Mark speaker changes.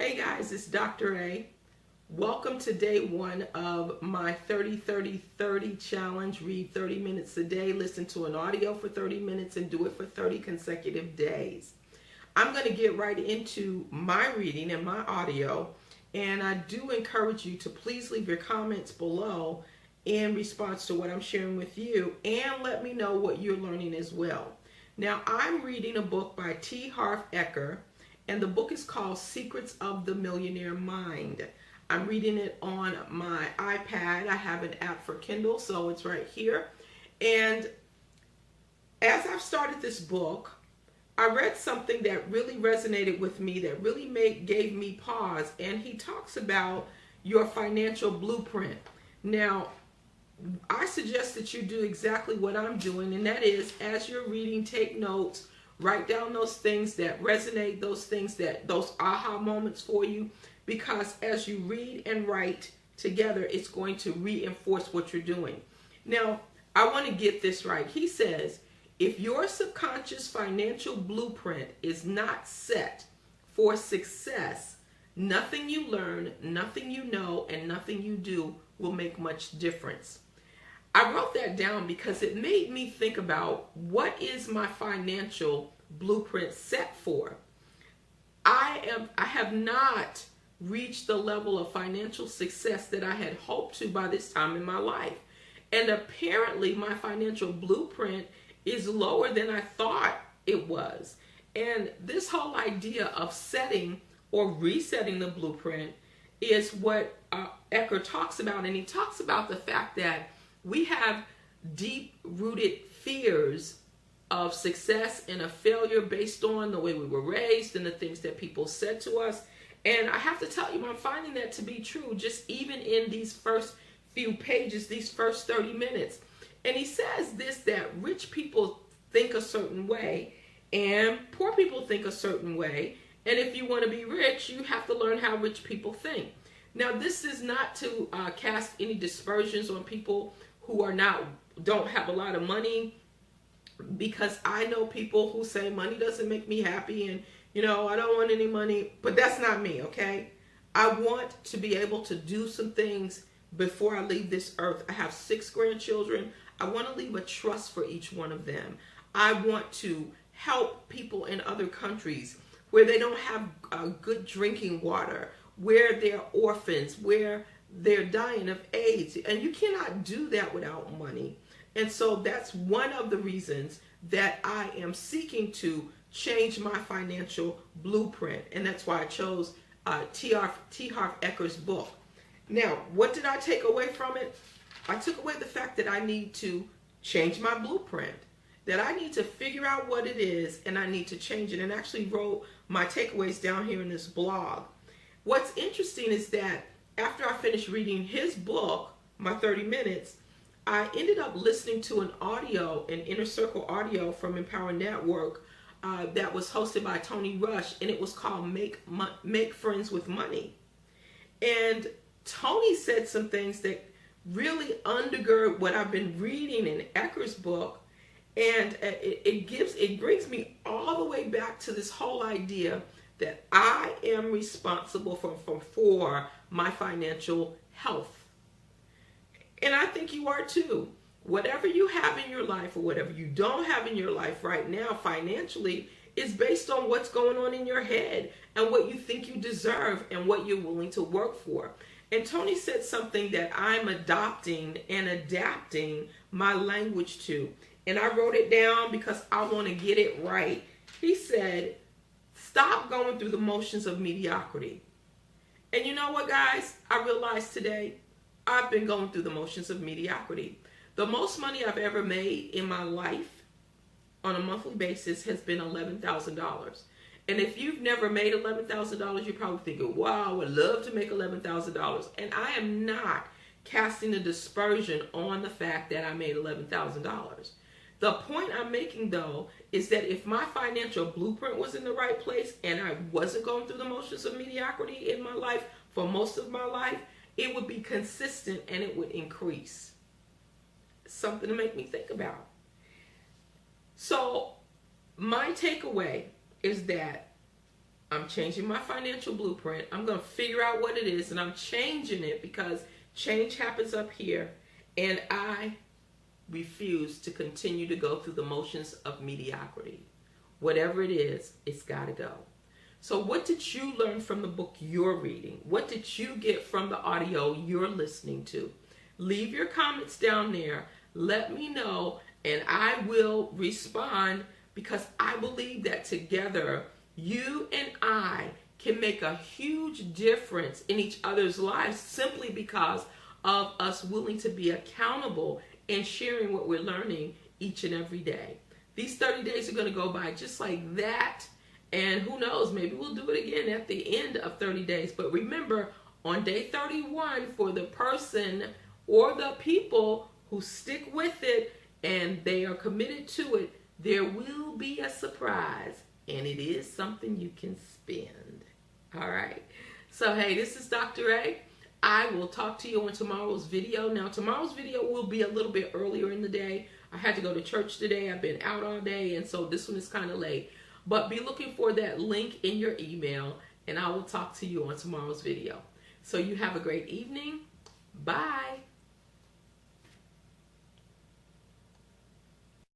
Speaker 1: Hey guys, it's Dr. A. Welcome to day one of my 30-30-30 challenge. Read 30 minutes a day, listen to an audio for 30 minutes, and do it for 30 consecutive days. I'm going to get right into my reading and my audio, and I do encourage you to please leave your comments below in response to what I'm sharing with you, and let me know what you're learning as well. Now, I'm reading a book by T. Harv Eker, and the book is called Secrets of the Millionaire Mind. I'm reading it on my iPad. I have an app for Kindle, so it's right here. And as I've started this book, I read something that really resonated with me, that really gave me pause. And he talks about your financial blueprint. Now, I suggest that you do exactly what I'm doing, and that is, as you're reading, take notes, write down those things that resonate, those aha moments for you, because as you read and write together, it's going to reinforce what you're doing. Now, I want to get this right. He says, if your subconscious financial blueprint is not set for success, nothing you learn, nothing you know, and nothing you do will make much difference. I wrote that down because it made me think about, what is my financial blueprint set for? I have not reached the level of financial success that I had hoped to by this time in my life. And apparently my financial blueprint is lower than I thought it was. And this whole idea of setting or resetting the blueprint is what Eker talks about. And he talks about the fact that we have deep-rooted fears of success and of failure based on the way we were raised and the things that people said to us. And I have to tell you, I'm finding that to be true just even in these first few pages, these first 30 minutes. And he says this, that rich people think a certain way and poor people think a certain way. And if you want to be rich, you have to learn how rich people think. Now, this is not to cast any dispersions on people who don't have a lot of money, because I know people who say money doesn't make me happy and, I don't want any money, but that's not me, okay? I want to be able to do some things before I leave this earth. I have 6 grandchildren. I want to leave a trust for each one of them. I want to help people in other countries where they don't have good drinking water, where they're orphans, where they're dying of AIDS. And you cannot do that without money. And so that's one of the reasons that I am seeking to change my financial blueprint. And that's why I chose T. Harv Eker's book. Now, what did I take away from it? I took away the fact that I need to change my blueprint, that I need to figure out what it is and I need to change it, and actually wrote my takeaways down here in this blog. What's interesting is that after I finished reading his book, my 30 minutes, I ended up listening to an Inner Circle audio from Empower Network that was hosted by Tony Rush, and it was called Make Friends with Money. And Tony said some things that really undergird what I've been reading in Eker's book, and it brings me all the way back to this whole idea that I am responsible for my financial health. And I think you are too. Whatever you have in your life or whatever you don't have in your life right now financially is based on what's going on in your head and what you think you deserve and what you're willing to work for. And Tony said something that I'm adopting and adapting my language to. And I wrote it down because I want to get it right. He said, stop going through the motions of mediocrity. And you know what, guys? I realized today I've been going through the motions of mediocrity. The most money I've ever made in my life on a monthly basis has been $11,000. And if you've never made $11,000, you're probably thinking, wow, I would love to make $11,000. And I am not casting a dispersion on the fact that I made $11,000. The point I'm making, though, is that if my financial blueprint was in the right place and I wasn't going through the motions of mediocrity in my life for most of my life, it would be consistent and it would increase. Something to make me think about. So my takeaway is that I'm changing my financial blueprint. I'm going to figure out what it is, and I'm changing it because change happens up here, and I refuse to continue to go through the motions of mediocrity. Whatever it is, it's got to go. So what did you learn from the book you're reading? What did you get from the audio you're listening to? Leave your comments down there. Let me know, and I will respond, because I believe that together, you and I can make a huge difference in each other's lives simply because of us willing to be accountable and sharing what we're learning each and every day. These 30 days are going to go by just like that. And who knows, maybe we'll do it again at the end of 30 days. But remember, on day 31, for the person or the people who stick with it and they are committed to it, there will be a surprise. And it is something you can spend. All right. So, hey, this is Dr. A. I will talk to you on tomorrow's video. Now, tomorrow's video will be a little bit earlier in the day. I had to go to church today. I've been out all day, and so this one is kind of late. But be looking for that link in your email, and I will talk to you on tomorrow's video. So you have a great evening. Bye.